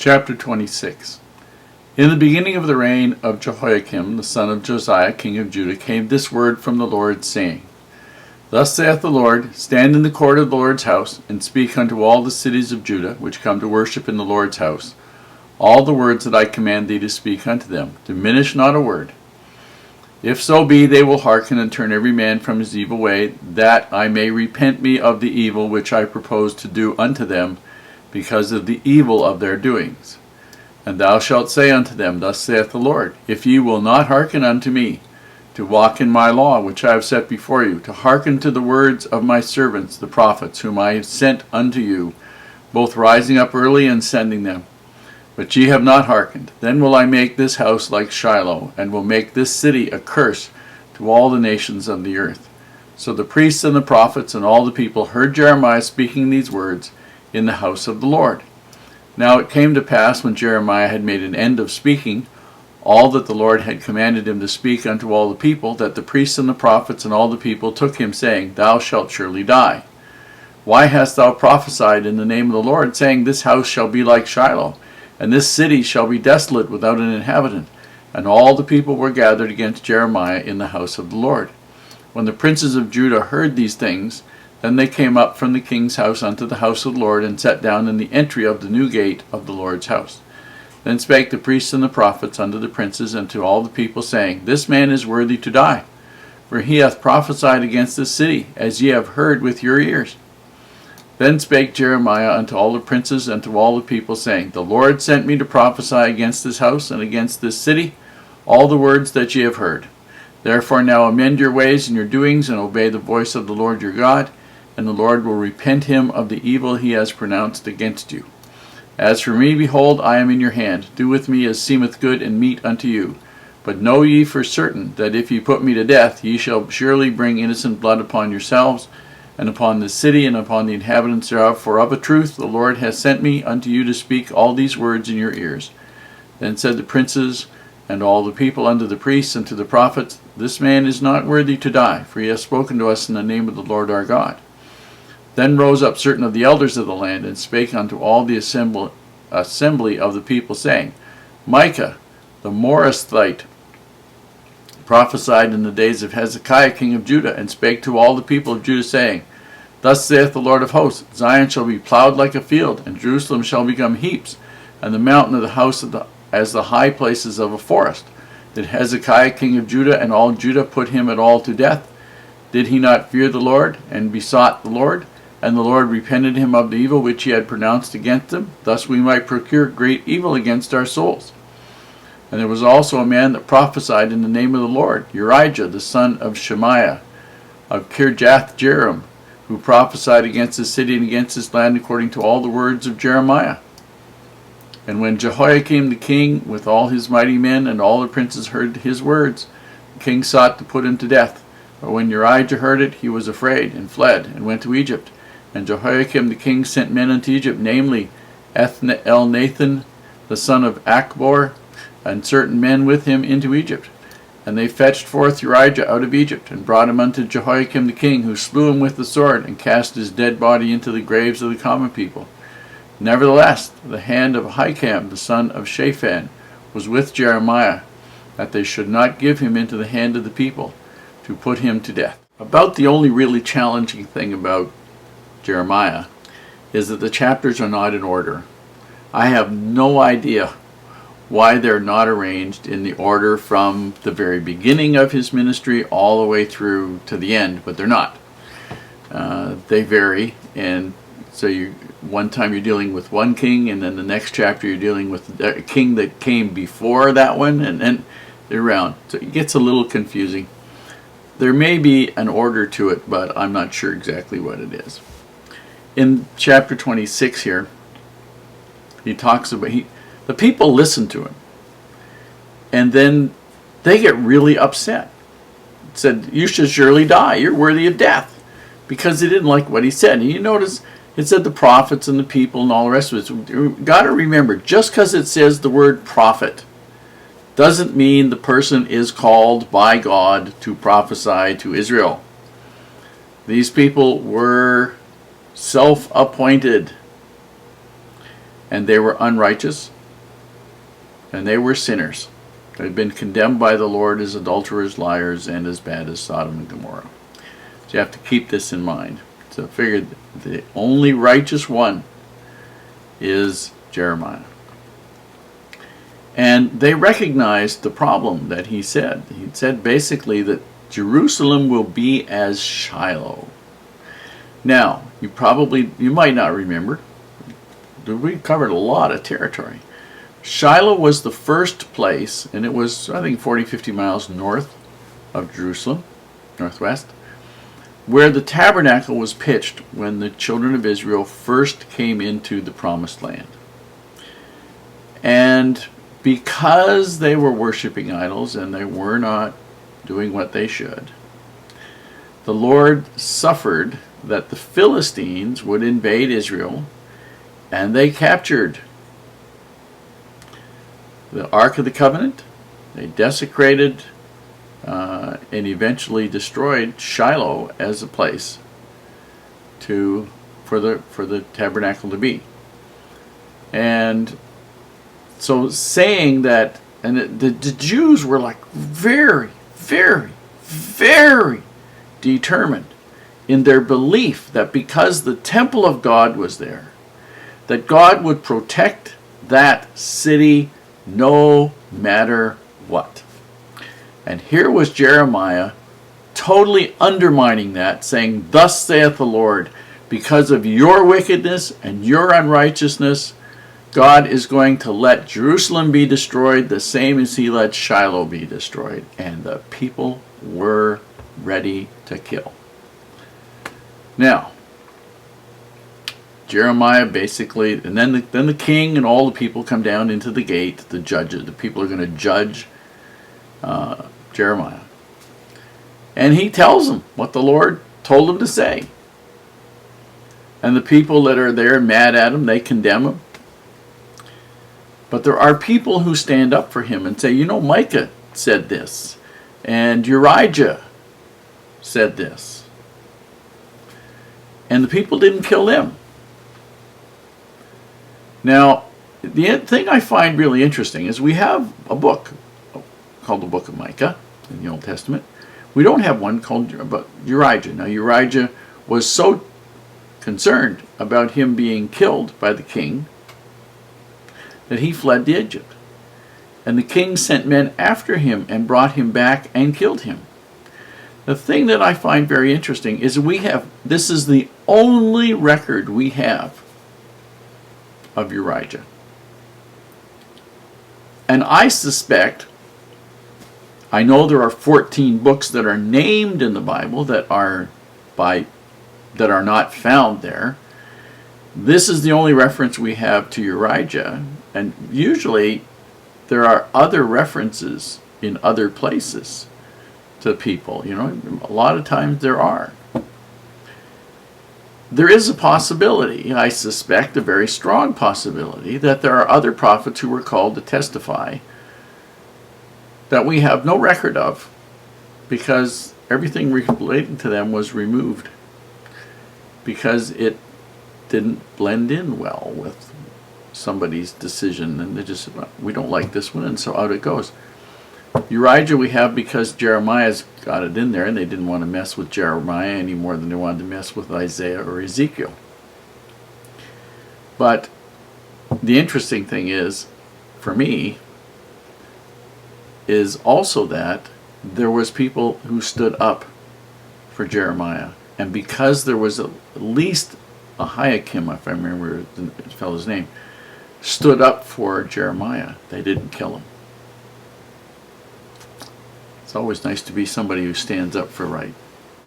Chapter 26. In the beginning of the reign of Jehoiakim, the son of Josiah, king of Judah, came this word from the Lord, saying, Thus saith the Lord, Stand in the court of the Lord's house, and speak unto all the cities of Judah, which come to worship in the Lord's house, all the words that I command thee to speak unto them. Diminish not a word. If so be they will hearken and turn every man from his evil way, that I may repent me of the evil which I propose to do unto them, because of the evil of their doings. And thou shalt say unto them, Thus saith the Lord, If ye will not hearken unto me, to walk in my law which I have set before you, to hearken to the words of my servants the prophets, whom I have sent unto you, both rising up early and sending them, but ye have not hearkened, then will I make this house like Shiloh, and will make this city a curse to all the nations of the earth. So the priests and the prophets and all the people heard Jeremiah speaking these words in the house of the Lord. Now it came to pass, when Jeremiah had made an end of speaking all that the Lord had commanded him to speak unto all the people, that the priests and the prophets and all the people took him, saying, Thou shalt surely die. Why hast thou prophesied in the name of the Lord, saying, This house shall be like Shiloh, and this city shall be desolate without an inhabitant? And all the people were gathered against Jeremiah in the house of the Lord. When the princes of Judah heard these things, then they came up from the king's house unto the house of the Lord, and sat down in the entry of the new gate of the Lord's house. Then spake the priests and the prophets unto the princes and to all the people, saying, This man is worthy to die, for he hath prophesied against this city, as ye have heard with your ears. Then spake Jeremiah unto all the princes and to all the people, saying, The Lord sent me to prophesy against this house and against this city, all the words that ye have heard. Therefore now amend your ways and your doings, and obey the voice of the Lord your God, and the Lord will repent him of the evil he has pronounced against you. As for me, behold, I am in your hand. Do with me as seemeth good and meet unto you. But know ye for certain, that if ye put me to death, ye shall surely bring innocent blood upon yourselves, and upon this city, and upon the inhabitants thereof. For of a truth the Lord hath sent me unto you to speak all these words in your ears. Then said the princes and all the people unto the priests and to the prophets, This man is not worthy to die, for he hath spoken to us in the name of the Lord our God. Then rose up certain of the elders of the land, and spake unto all the assembly of the people, saying, Micah the Morasthite prophesied in the days of Hezekiah king of Judah, and spake to all the people of Judah, saying, Thus saith the Lord of hosts, Zion shall be plowed like a field, and Jerusalem shall become heaps, and the mountain of the house as the high places of a forest. Did Hezekiah king of Judah and all Judah put him at all to death? Did he not fear the Lord, and besought the Lord? And the Lord repented him of the evil which he had pronounced against them. Thus we might procure great evil against our souls. And there was also a man that prophesied in the name of the Lord, Urijah the son of Shemaiah, of Kirjath-jearim, who prophesied against the city and against this land according to all the words of Jeremiah. And when Jehoiakim the king, with all his mighty men and all the princes, heard his words, the king sought to put him to death. But when Urijah heard it, he was afraid, and fled, and went to Egypt. And Jehoiakim the king sent men unto Egypt, namely Elnathan the son of Achbor, and certain men with him into Egypt. And they fetched forth Urijah out of Egypt, and brought him unto Jehoiakim the king, who slew him with the sword, and cast his dead body into the graves of the common people. Nevertheless, the hand of Ahikam the son of Shaphan was with Jeremiah, that they should not give him into the hand of the people, to put him to death. About the only really challenging thing about Jeremiah is that the chapters are not in order. I have no idea why they're not arranged in the order from the very beginning of his ministry all the way through to the end, but they're not. They vary, and so one time you're dealing with one king, and then the next chapter you're dealing with the king that came before that one, and then they're around. So it gets a little confusing. There may be an order to it, but I'm not sure exactly what it is. In chapter 26 here, he talks about, the people listen to him, and then they get really upset. It said, You should surely die, you're worthy of death, because they didn't like what he said. And you notice, it said the prophets and the people and all the rest of it. You've got to remember, just because it says the word prophet, doesn't mean the person is called by God to prophesy to Israel. These people were self-appointed, and they were unrighteous, And they were sinners. They'd been condemned by the Lord as adulterers, liars, and as bad as Sodom and Gomorrah. So you have to keep this in mind. So figure the only righteous one is Jeremiah. And they recognized the problem that he said. He said basically that Jerusalem will be as Shiloh. Now, you might not remember, we covered a lot of territory. Shiloh was the first place, and it was, I think, 40, 50 miles north of Jerusalem, northwest, where the tabernacle was pitched when the children of Israel first came into the promised land. And because they were worshiping idols and they were not doing what they should, the Lord suffered that the Philistines would invade Israel, and they captured the Ark of the Covenant. They desecrated and eventually destroyed Shiloh as a place for the tabernacle to be. And so saying that, and the Jews were like very, very, very determined in their belief that because the temple of God was there, that God would protect that city no matter what. And here was Jeremiah totally undermining that, saying, "Thus saith the Lord, because of your wickedness and your unrighteousness, God is going to let Jerusalem be destroyed the same as he let Shiloh be destroyed." And the people were ready to kill. Now, Jeremiah basically, and then the king and all the people come down into the gate. The judges, the people are going to judge Jeremiah, and he tells them what the Lord told him to say. And the people that are there mad at him, they condemn him. But there are people who stand up for him and say, Micah said this, and Urijah said this, and the people didn't kill them. Now, the thing I find really interesting is we have a book called the Book of Micah in the Old Testament. We don't have one called Urijah. Now, Urijah was so concerned about him being killed by the king that he fled to Egypt. And the king sent men after him and brought him back and killed him. The thing that I find very interesting is this is the only record we have of Urijah. And I know there are 14 books that are named in the Bible that are not found there. This is the only reference we have to Urijah, and usually there are other references in other places to people. A lot of times there are. There is a possibility, I suspect, a very strong possibility, that there are other prophets who were called to testify that we have no record of, because everything relating to them was removed because it didn't blend in well with somebody's decision, and they just said, we don't like this one, and so out it goes. Urijah we have because Jeremiah's got it in there, and they didn't want to mess with Jeremiah any more than they wanted to mess with Isaiah or Ezekiel. But the interesting thing is, for me, is also that there was people who stood up for Jeremiah. And because there was at least Ahikam, if I remember the fellow's name, stood up for Jeremiah, they didn't kill him. It's always nice to be somebody who stands up for right.